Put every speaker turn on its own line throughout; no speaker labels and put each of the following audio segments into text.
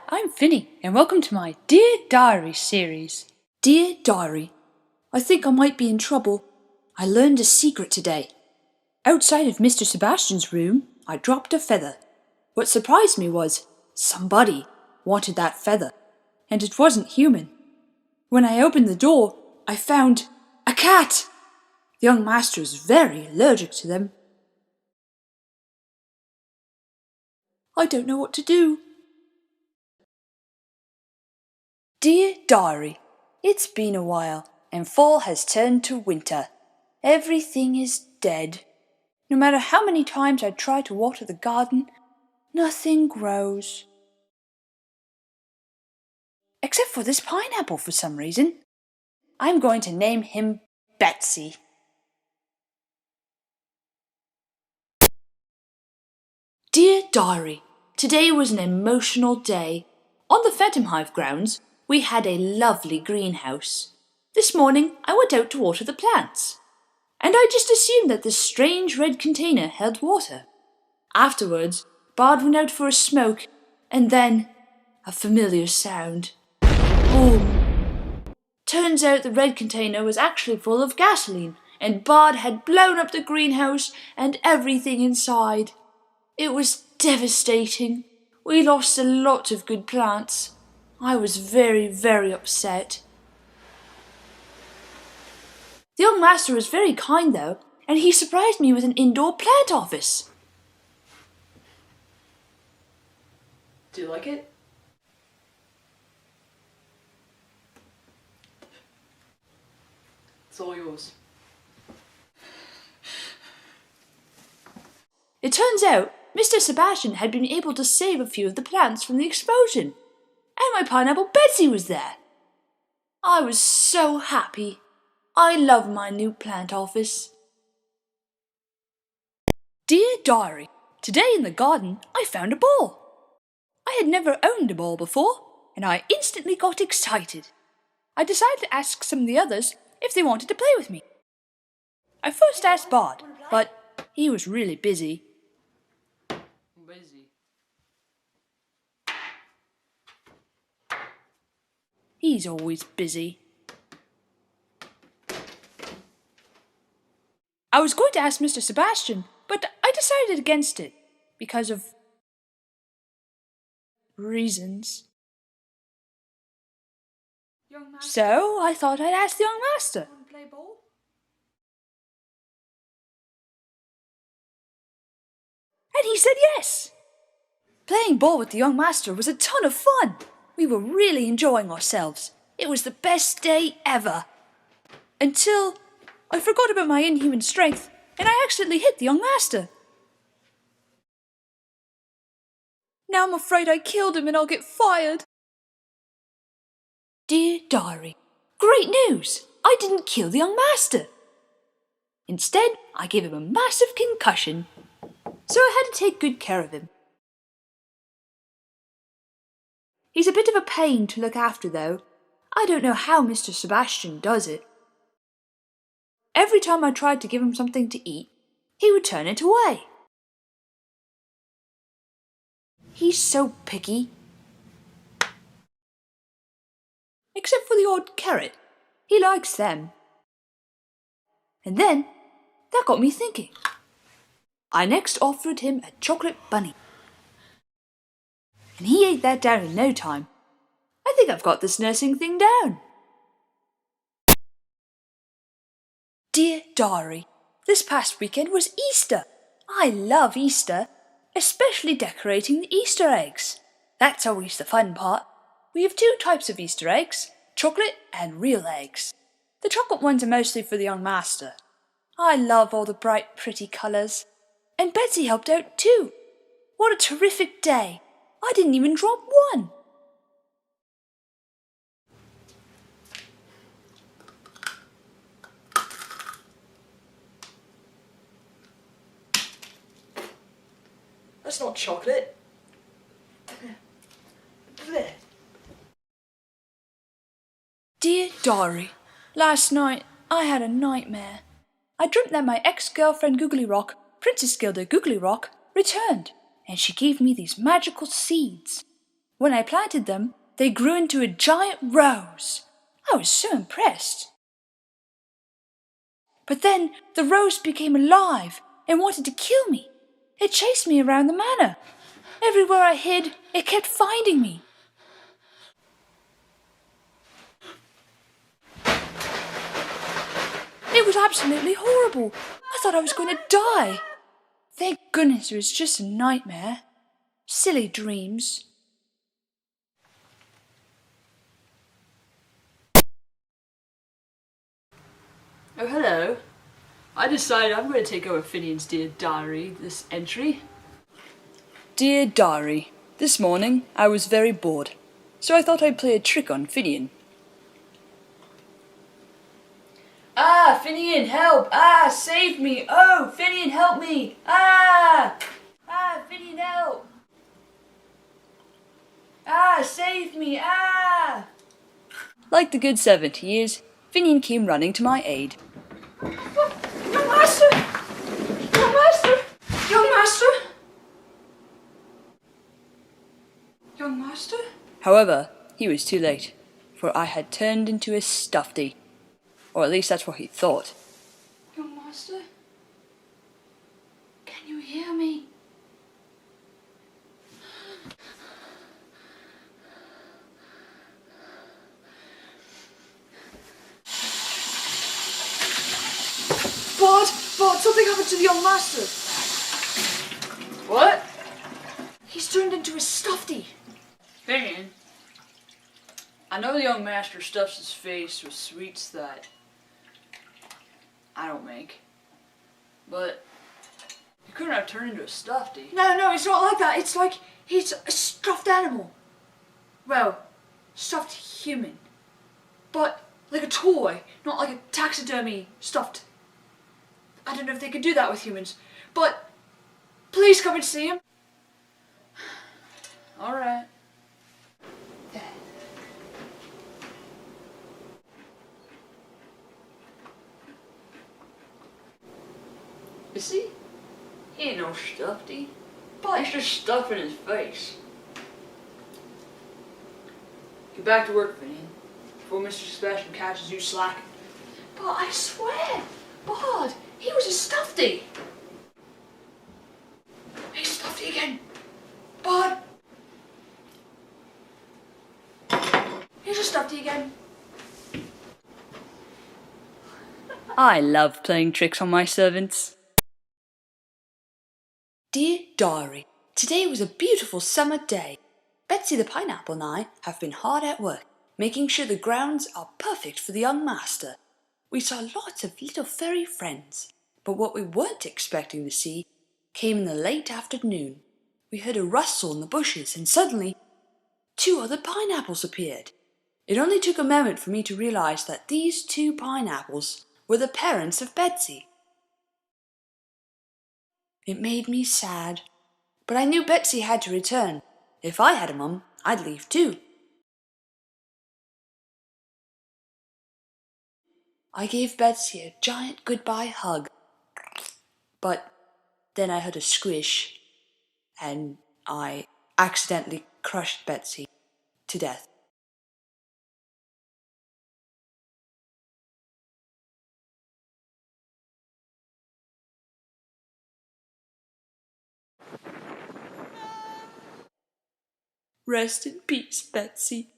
I'm Finny, and welcome to my Dear Diary series. Dear Diary, I think I might be in trouble. I learned a secret today. Outside of Mr. Sebastian's room, I dropped a feather. What surprised me was somebody wanted that feather, and it wasn't human. When I opened the door, I found a cat. The young master is very allergic to them. I don't know what to do. Dear Diary, it's been a while, and fall has turned to winter. Everything is dead. No matter how many times I try to water the garden, nothing grows. Except for this pineapple for some reason. I'm going to name him Betsy. Dear Diary, today was an emotional day. On the Phantomhive grounds, we had a lovely greenhouse. This morning, I went out to water the plants, and I just assumed that this strange red container held water. Afterwards, Bard went out for a smoke, and then a familiar sound. Boom! Turns out the red container was actually full of gasoline, and Bard had blown up the greenhouse and everything inside. It was devastating. We lost a lot of good plants. I was very, very upset. The young master was very kind though, and he surprised me with an indoor plant office.
Do you like it? It's all yours.
It turns out Mr. Sebastian had been able to save a few of the plants from the explosion, and my pineapple Betsy was there. I was so happy. I love my new plant office. Dear Diary, today in the garden I found a ball. I had never owned a ball before, and I instantly got excited. I decided to ask some of the others if they wanted to play with me. I first asked Bard, but he was really busy. He's always busy. I was going to ask Mr. Sebastian, but I decided against it because of reasons. So I thought I'd ask the young master. And he said yes. Playing ball with the young master was a ton of fun. We were really enjoying ourselves. It was the best day ever. Until I forgot about my inhuman strength and I accidentally hit the young master. Now I'm afraid I killed him and I'll get fired. Dear Diary, great news! I didn't kill the young master. Instead, I gave him a massive concussion. So I had to take good care of him. He's a bit of a pain to look after though. I don't know how Mr. Sebastian does it. Every time I tried to give him something to eat, he would turn it away. He's so picky. Except for the odd carrot. He likes them. And then, that got me thinking. I next offered him a chocolate bunny. And he ate that down in no time. I think I've got this nursing thing down. Dear Diary, this past weekend was Easter. I love Easter, especially decorating the Easter eggs. That's always the fun part. We have two types of Easter eggs, chocolate and real eggs. The chocolate ones are mostly for the young master. I love all the bright, pretty colours. And Betsy helped out too. What a terrific day. I didn't even drop one.
That's not chocolate.
Dear Diary, last night I had a nightmare. I dreamt that my ex-girlfriend Googly Rock, Princess Gilda Googly Rock, returned, and she gave me these magical seeds. When I planted them, they grew into a giant rose. I was so impressed. But then the rose became alive and wanted to kill me. It chased me around the manor. Everywhere I hid, it kept finding me. It was absolutely horrible. I thought I was going to die. Thank goodness it was just a nightmare. Silly dreams.
Oh, hello. I decided I'm going to take over Finian's Dear Diary, this entry.
Dear Diary, this morning I was very bored, so I thought I'd play a trick on Finian. Ah, Finnian, help! Ah, save me! Oh, Finnian, help me! Ah! Ah, Finnian, help! Ah, save me! Ah! Like the good servant he is, Finnian came running to my aid.
Young master! Young master! Young master! Young master?
However, he was too late, for I had turned into a stuffy. Or at least that's what he thought.
Young master? Can you hear me? Bard, something happened to the young master.
What?
He's turned into a stuffy.
Finnian, I know the young master stuffs his face with sweets that I don't make, but you couldn't have turned into a stuffy.
No, it's not like that. It's like he's a stuffed animal. Well, stuffed human. But like a toy, not like a taxidermy stuffed. I don't know if they could do that with humans, but please come and see him.
All right.
There.
You see? He ain't no stuffy.
But
He's just stuffing his face. Get back to work, Finnian, before Mr. Sebastian catches you slacking.
I swear, Bard, he was a stuffy. He's stuffy again. Bard. He's a stuffy again.
I love playing tricks on my servants. Dear Diary, today was a beautiful summer day. Betsy the Pineapple and I have been hard at work, making sure the grounds are perfect for the young master. We saw lots of little furry friends, but what we weren't expecting to see came in the late afternoon. We heard a rustle in the bushes, and suddenly 2 other pineapples appeared. It only took a moment for me to realize that these 2 pineapples were the parents of Betsy. It made me sad, but I knew Betsy had to return. If I had a mum, I'd leave too. I gave Betsy a giant goodbye hug, but then I heard a squish, and I accidentally crushed Betsy to death. Rest in peace, Betsy.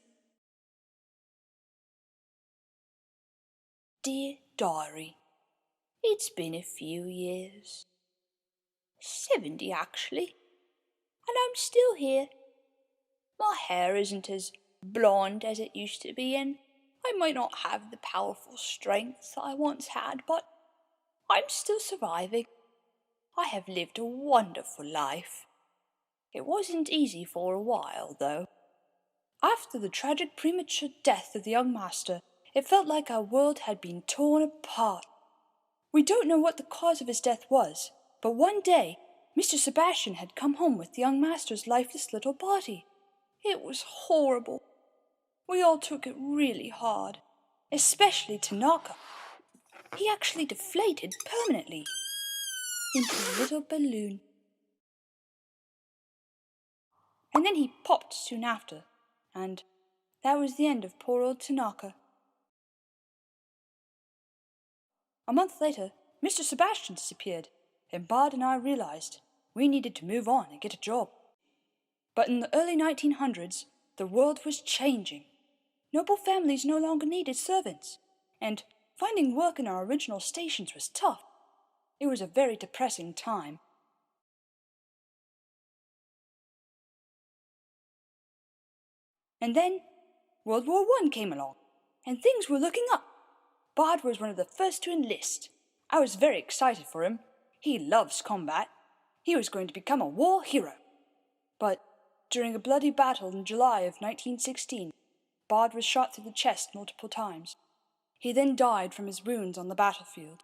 Dear Diary, it's been a few years. 70 actually, and I'm still here. My hair isn't as blonde as it used to be, and I might not have the powerful strength I once had, but I'm still surviving. I have lived a wonderful life. It wasn't easy for a while, though. After the tragic premature death of the young master, it felt like our world had been torn apart. We don't know what the cause of his death was, but one day, Mr. Sebastian had come home with the young master's lifeless little body. It was horrible. We all took it really hard, especially Tanaka. He actually deflated permanently into a little balloon.
and then he popped soon after, and that was the end of poor old Tanaka. A month later, Mr. Sebastian disappeared, and Bard and I realized we needed to move on and get a job. But in the early 1900s, the world was changing. Noble families no longer needed servants, and finding work in our original stations was tough. It was a very depressing time. And then World War I came along, and things were looking up. Bard was one of the first to enlist. I was very excited for him. He loves combat. He was going to become a war hero. But during a bloody battle in July of 1916, Bard was shot through the chest multiple times. He then died from his wounds on the battlefield.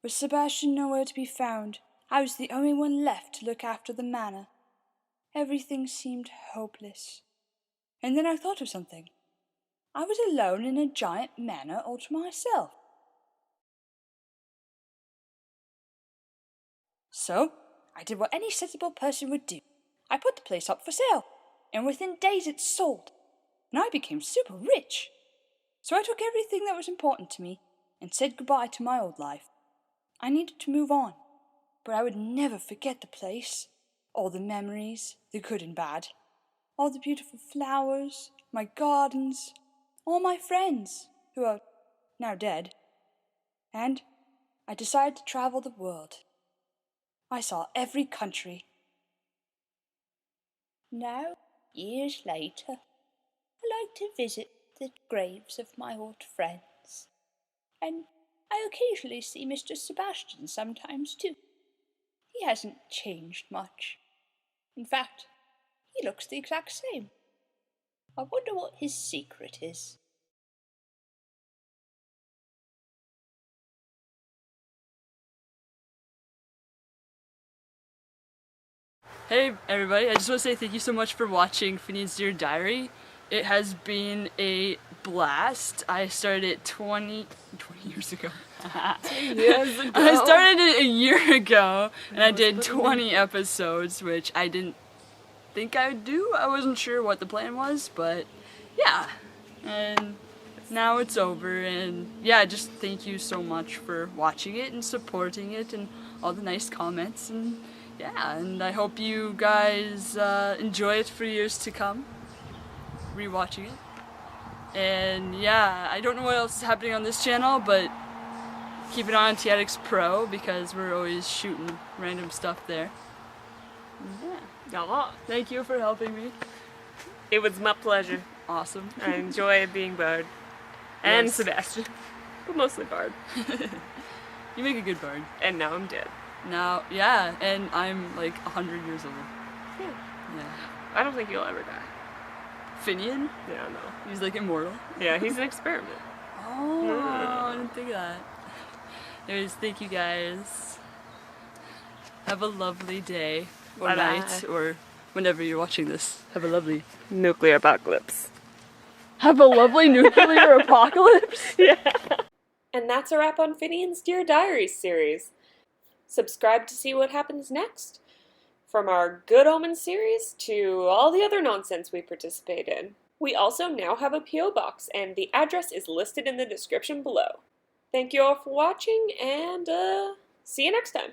With Sebastian nowhere to be found, I was the only one left to look after the manor. Everything seemed hopeless. And then I thought of something. I was alone in a giant manor all to myself. So, I did what any sensible person would do. I put the place up for sale, and within days it sold, and I became super rich. So I took everything that was important to me and said goodbye to my old life. I needed to move on, but I would never forget the place, all the memories, the good and bad, all the beautiful flowers, my gardens, all my friends, who are now dead. And I decided to travel the world. I saw every country. Now, years later, I like to visit the graves of my old friends. And I occasionally see Mr. Sebastian sometimes too. He hasn't changed much. In fact, he looks the exact same. I wonder what his secret is.
Hey everybody, I just want to say thank you so much for watching Finnian's Dear Diary. It has been a blast. I started it 20 years ago.
Years ago.
I started it a year ago, and I did 20 episodes, which I didn't think I would do. I wasn't sure what the plan was, but yeah. And now it's over, and yeah, just thank you so much for watching it and supporting it and all the nice comments, and yeah, and I hope you guys enjoy it for years to come, rewatching it. And yeah, I don't know what else is happening on this channel, but keep it on TX Pro because we're always shooting random stuff there. And yeah, thank you for helping me.
It was my pleasure.
Awesome.
I enjoy being Bard. And
Yes.
Sebastian. But mostly Bard.
You make a good bard.
And now I'm dead.
Now, yeah, and I'm like 100 years old.
Yeah.
Yeah.
I don't think you'll ever die.
Finnian?
Yeah, no.
He's like immortal.
Yeah, he's an experiment.
Oh, I didn't think of that. Anyways, thank you guys. Have a lovely day or
Bye-bye.
night or whenever you're watching this. Have a lovely
Nuclear apocalypse.
Have a lovely nuclear apocalypse.
Yeah. And that's a wrap on Finnian's Dear Diary series. Subscribe to see what happens next. From our Good Omens series to all the other nonsense we participate in. We also now have a P.O. box, and the address is listed in the description below. Thank you all for watching, and see you next time.